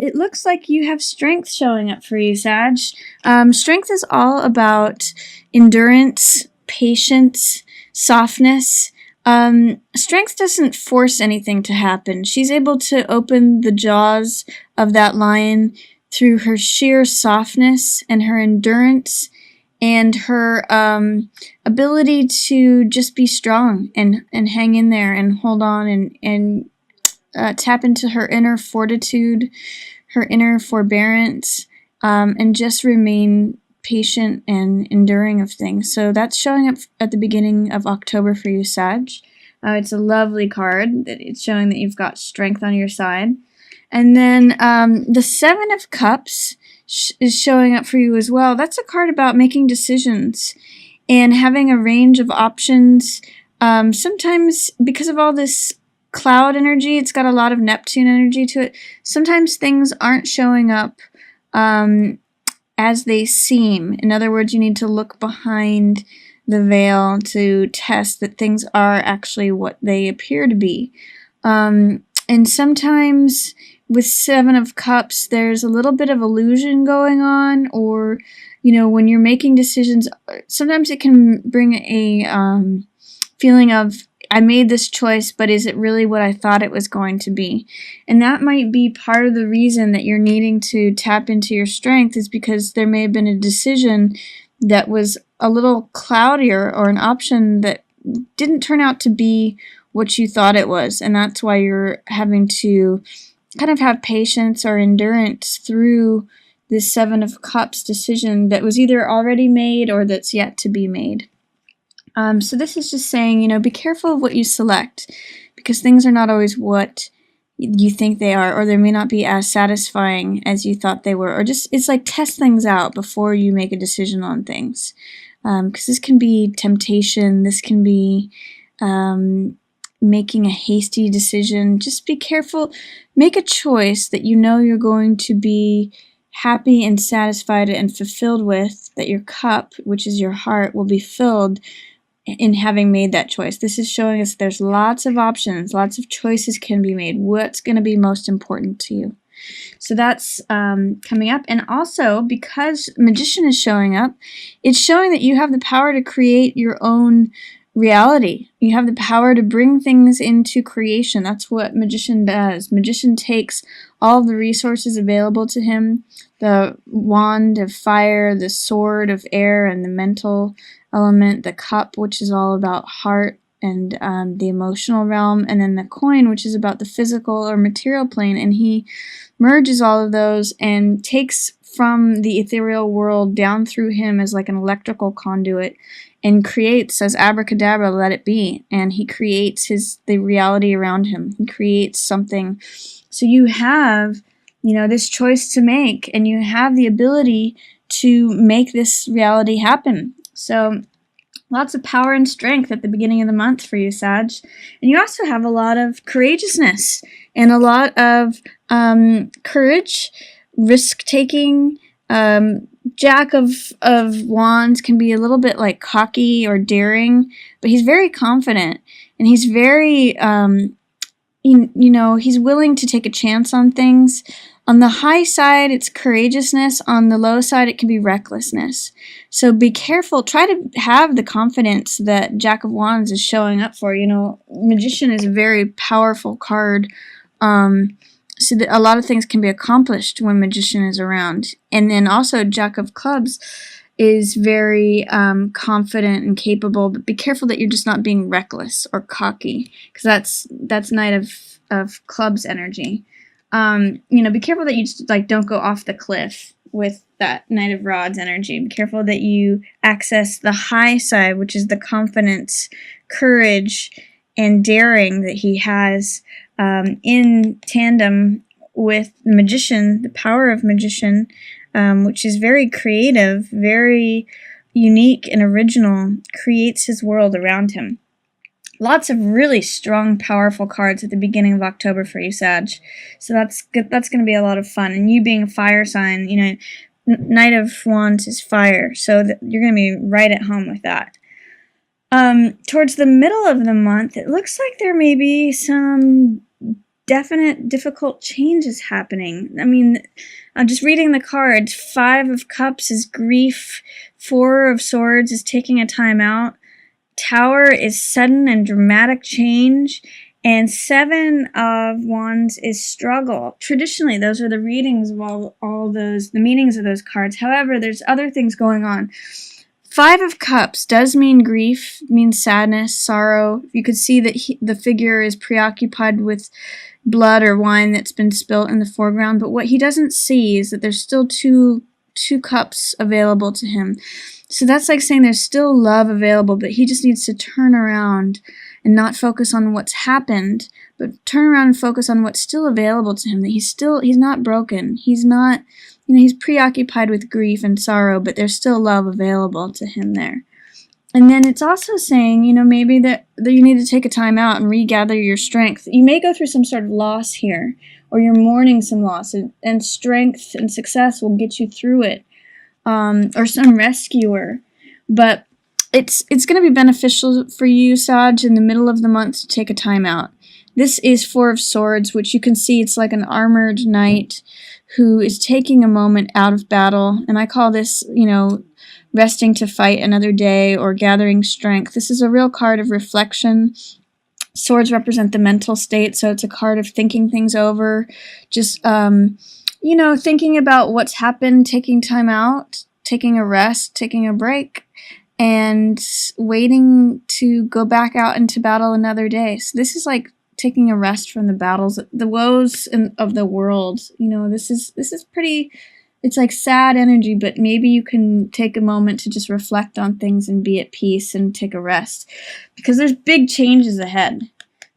It looks like you have strength showing up for you, Sag. Strength is all about endurance, patience, softness. Strength doesn't force anything to happen. She's able to open the jaws of that lion through her sheer softness and her endurance and her ability to just be strong and hang in there and hold on and tap into her inner fortitude, her inner forbearance, and just remain patient and enduring of things. So that's showing up at the beginning of October for you, Sag. It's a lovely card that it's showing that you've got strength on your side. And then the Seven of Cups is showing up for you as well. That's a card about making decisions and having a range of options. Sometimes because of all this cloud energy, it's got a lot of Neptune energy to it. Sometimes things aren't showing up as they seem. In other words, you need to look behind the veil to test that things are actually what they appear to be. And sometimes with Seven of Cups, there's a little bit of illusion going on, or, you know, when you're making decisions, sometimes it can bring a feeling of, I made this choice, but is it really what I thought it was going to be? And that might be part of the reason that you're needing to tap into your strength, is because there may have been a decision that was a little cloudier, or an option that didn't turn out to be what you thought it was. And that's why you're having to kind of have patience or endurance through this Seven of Cups decision that was either already made or that's yet to be made. So this is just saying, you know, be careful of what you select, because things are not always what you think they are, or they may not be as satisfying as you thought they were, or just, it's like test things out before you make a decision on things. Because this can be temptation, this can be making a hasty decision. Just be careful. Make a choice that you know you're going to be happy and satisfied and fulfilled with, that your cup, which is your heart, will be filled in having made that choice. This is showing us there's lots of options, lots of choices can be made. What's going to be most important to you? So that's coming up. And also, because Magician is showing up, it's showing that you have the power to create your own reality. You have the power to bring things into creation. That's what Magician does. Magician takes all of the resources available to him, the wand of fire, the sword of air, and the mental element, the cup, which is all about heart and the emotional realm, and then the coin, which is about the physical or material plane, and he merges all of those and takes from the ethereal world down through him as like an electrical conduit, and creates, says abracadabra, let it be, and he creates the reality around him. He creates something. So you have, you know, this choice to make, and you have the ability to make this reality happen. So lots of power and strength at the beginning of the month for you, Sag. And you also have a lot of courageousness and a lot of courage, risk-taking. Jack of Wands can be a little bit like cocky or daring, but he's very confident, and he's very, you know, he's willing to take a chance on things. On the high side, it's courageousness. On the low side, it can be recklessness. So be careful. Try to have the confidence that Jack of Wands is showing up for. You know, Magician is a very powerful card. So that a lot of things can be accomplished when Magician is around. And then also Jack of Clubs is very confident and capable, but be careful that you're just not being reckless or cocky, because that's Knight of Clubs energy. You know, be careful that you just like don't go off the cliff with that Knight of Rods energy. Be careful that you access the high side, which is the confidence, courage, and daring that he has in tandem with the Magician, the power of Magician, which is very creative, very unique and original, creates his world around him. Lots of really strong, powerful cards at the beginning of October for you, Sag. So that's good. That's going to be a lot of fun. And you being a fire sign, you know, Knight of Wands is fire, so you're going to be right at home with that. Towards the middle of the month, it looks like there may be some definite difficult change is happening. I mean, I'm just reading the cards. 5 of Cups is grief. 4 of Swords is taking a time out. Tower is sudden and dramatic change. And 7 of Wands is struggle. Traditionally, those are the readings of all those, the meanings of those cards. However, there's other things going on. 5 of Cups does mean grief, means sadness, sorrow. You could see that the figure is preoccupied with blood or wine that's been spilt in the foreground, but what he doesn't see is that there's still two cups available to him. So that's like saying there's still love available, but he just needs to turn around and not focus on what's happened, but turn around and focus on what's still available to him, that he's not broken. He's not, he's preoccupied with grief and sorrow, but there's still love available to him there. And then it's also saying, maybe that you need to take a time out and regather your strength. You may go through some sort of loss here, or you're mourning some loss, and strength and success will get you through it, or some rescuer. But it's going to be beneficial for you, Sag, in the middle of the month to take a time out. This is 4 of Swords, which you can see it's like an armored knight who is taking a moment out of battle. And I call this, resting to fight another day or gathering strength. This is a real card of reflection. Swords represent the mental state, so it's a card of thinking things over, just, thinking about what's happened, taking time out, taking a rest, taking a break, and waiting to go back out into battle another day. So this is like taking a rest from the battles, the woes of the world. This is pretty, it's like sad energy, but maybe you can take a moment to just reflect on things and be at peace and take a rest, because there's big changes ahead.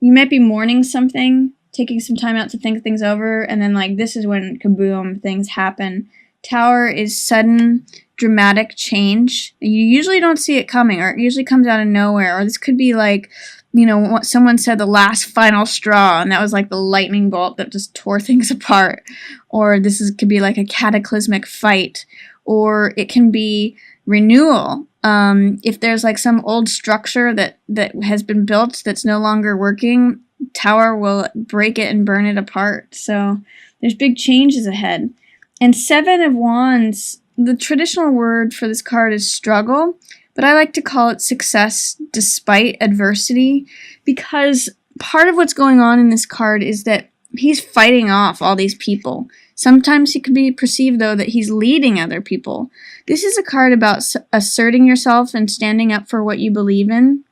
You might be mourning something, taking some time out to think things over, and then this is when kaboom, things happen. Tower is sudden, dramatic change. You usually don't see it coming, or it usually comes out of nowhere, or this could be what someone said, the last final straw, and that was like the lightning bolt that just tore things apart. Or could be like a cataclysmic fight, or it can be renewal. If there's some old structure that has been built that's no longer working, Tower will break it and burn it apart. So there's big changes ahead. And 7 of Wands, the traditional word for this card is struggle, but I like to call it success despite adversity, because part of what's going on in this card is that he's fighting off all these people. Sometimes he could be perceived, though, that he's leading other people. This is a card about asserting yourself and standing up for what you believe in,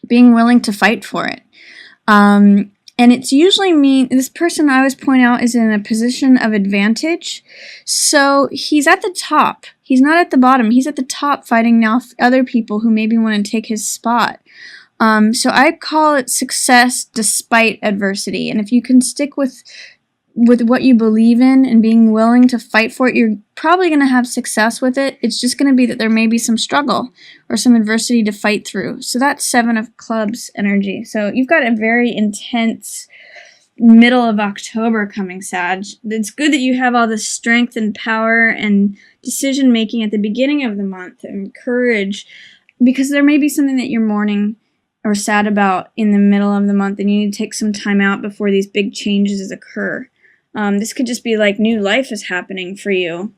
being willing to fight for it. And it's usually this person, I always point out, is in a position of advantage. So he's at the top. He's not at the bottom. He's at the top fighting now other people who maybe want to take his spot. So I call it success despite adversity. And if you can stick with what you believe in and being willing to fight for it, you're probably going to have success with it. It's just going to be that there may be some struggle or some adversity to fight through. So that's 7 of Clubs energy. So you've got a very intense middle of October coming, Sag. It's good that you have all this strength and power and decision making at the beginning of the month and courage, because there may be something that you're mourning or sad about in the middle of the month, and you need to take some time out before these big changes occur. This could just be like new life is happening for you,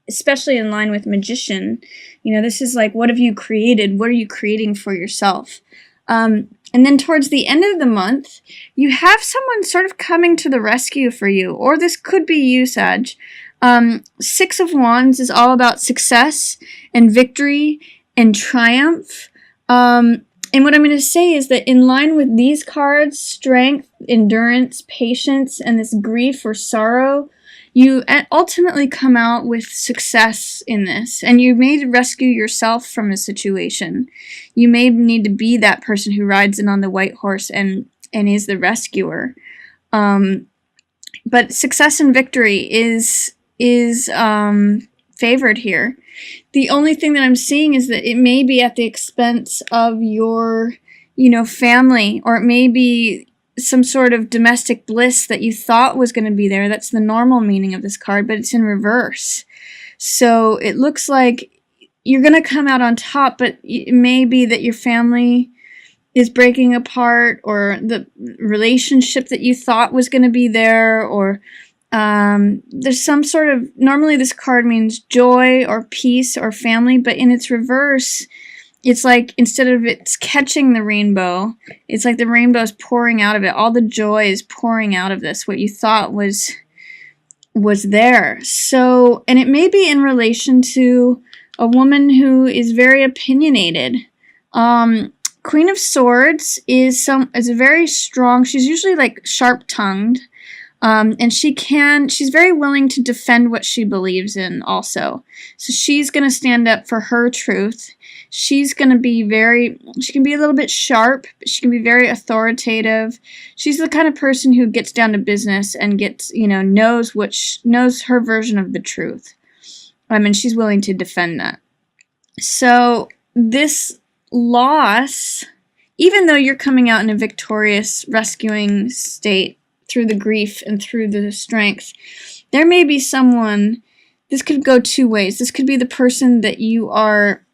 especially in line with Magician. This is like, what have you created? What are you creating for yourself? And then towards the end of the month, you have someone sort of coming to the rescue for you, or this could be you, Sag. 6 of Wands is all about success and victory and triumph. And what I'm going to say is that in line with these cards, strength, endurance, patience, and this grief or sorrow, you ultimately come out with success in this. And you may rescue yourself from a situation. You may need to be that person who rides in on the white horse and is the rescuer. But success and victory is favored here. The only thing that I'm seeing is that it may be at the expense of your, family, or it may be some sort of domestic bliss that you thought was going to be there. That's the normal meaning of this card, but it's in reverse. So it looks like you're going to come out on top, but it may be that your family is breaking apart, or the relationship that you thought was going to be there, or there's some sort of, normally this card means joy or peace or family, but in its reverse, it's like instead of it's catching the rainbow, it's like the rainbow is pouring out of it. All the joy is pouring out of this, what you thought was there. So, and it may be in relation to a woman who is very opinionated. Queen of Swords is very strong. She's usually like sharp-tongued. And she's very willing to defend what she believes in also. So she's going to stand up for her truth. She's going to be she can be a little bit sharp, but she can be very authoritative. She's the kind of person who gets down to business and knows her version of the truth. And she's willing to defend that. So this loss, even though you're coming out in a victorious, rescuing state through the grief and through the strength, there may be someone, this could go two ways. This could be the person that you are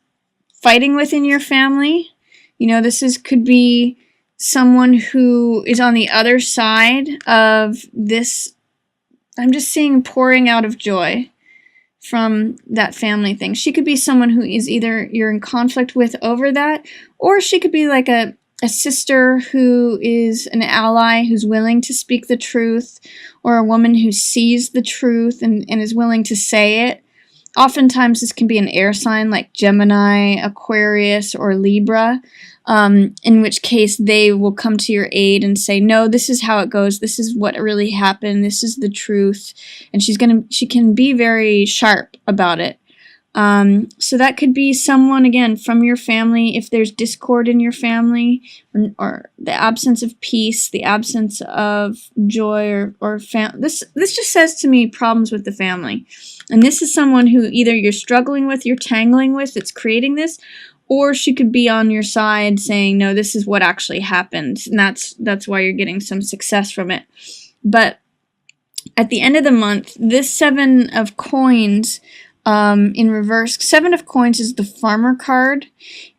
fighting with in your family. Could be someone who is on the other side of this. I'm just seeing pouring out of joy from that family thing. She could be someone who is either you're in conflict with over that, or she could be like a sister who is an ally, who's willing to speak the truth, or a woman who sees the truth and is willing to say it. Oftentimes this can be an air sign like Gemini, Aquarius, or Libra, in which case they will come to your aid and say, no, this is how it goes. This is what really happened. This is the truth. And she can be very sharp about it. So that could be someone, again, from your family. If there's discord in your family, or the absence of peace, the absence of joy, or this just says to me problems with the family. And this is someone who either you're struggling with, you're tangling with, that's creating this, or she could be on your side saying, no, this is what actually happened. And that's why you're getting some success from it. But at the end of the month, this 7 of coins, in reverse, 7 of coins is the farmer card.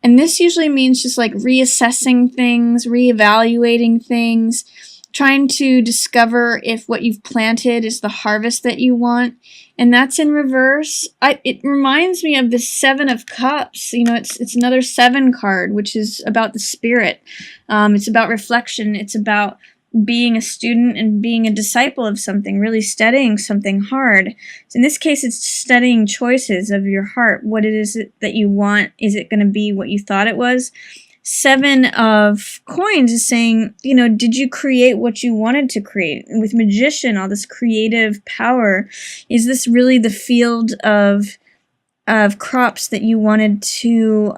And this usually means just like reassessing things, reevaluating things, trying to discover if what you've planted is the harvest that you want. And that's in reverse. It reminds me of the 7 of Cups. It's another 7 card, which is about the spirit. It's about reflection. It's about being a student and being a disciple of something, really studying something hard. So in this case, it's studying choices of your heart. What it is that you want? Is it going to be what you thought it was? 7 of coins is saying, did you create what you wanted to create? And with Magician, all this creative power, is this really the field of crops that you wanted to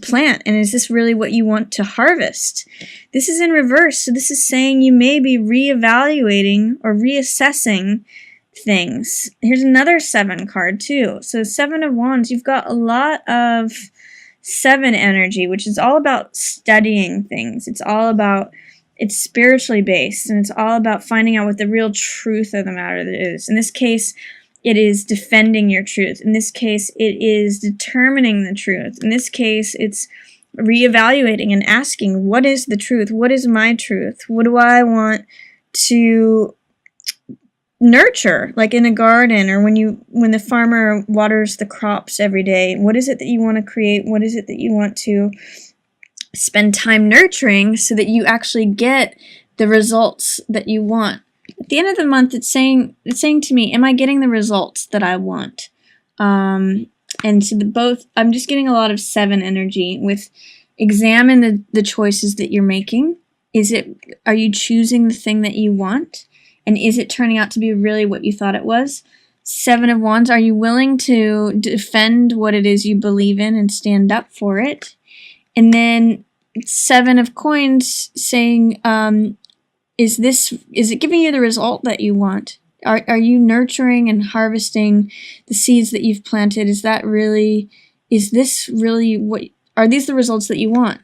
plant? And is this really what you want to harvest? This is in reverse. So this is saying you may be reevaluating or reassessing things. Here's another 7 card too. So 7 of Wands, you've got a lot of 7 energy, which is all about studying things. It's spiritually based, and it's all about finding out what the real truth of the matter is. In this case, it is defending your truth. In this case, it is determining the truth. In this case, it's reevaluating and asking, what is the truth? What is my truth? What do I want to nurture, like in a garden, or when the farmer waters the crops every day? What is it that you want to create? What is it that you want to spend time nurturing so that you actually get the results that you want? At the end of the month, it's saying to me, am I getting the results that I want? And so I'm just getting a lot of 7 energy with examine the choices that you're making. Are you choosing the thing that you want? And is it turning out to be really what you thought it was? 7 of Wands, are you willing to defend what it is you believe in and stand up for it? And then 7 of Coins saying, is it giving you the result that you want? Are you nurturing and harvesting the seeds that you've planted? Are these the results that you want?